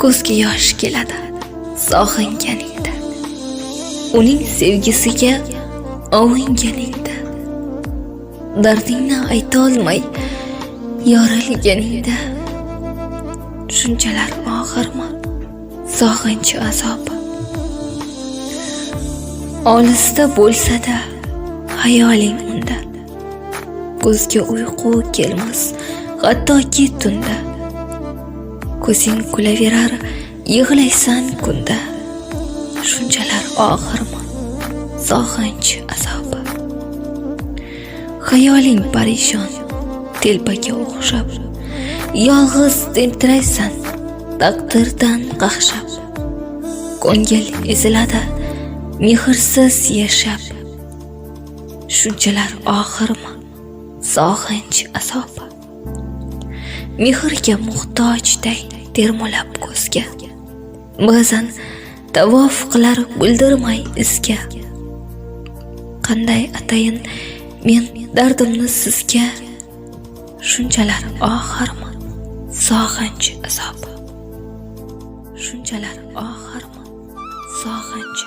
ko'zga yosh keladi sog'inganingda, uning sevgisiga ovunganingda, dardingni aytolmay yorilganingda, shunchalar og'irmi sog'inch azobi? Olisda bo'lsa-da hayoling unda, ko'zga uyqu kelmas hattoki tunda, ko'zing kulaverar yig'laysan kunda, shunchalar og'irmi sog'inch azobi? Hayoling parishon telpaga o'xshab, yolg'iz tentiraysan taqdirdan qaqshab, ko'ngil eziladi mehrsiz yashab, shunchalar og'irmi sog'inch azobi? Mehrga muhtojday termulab ko'zga, ba'zan tavof qilar bildirmay izga, qanday atayin men dardimni sizga, shunchalar og'irmi sog'inch azobi? Shunchalar og'irmi sog'inch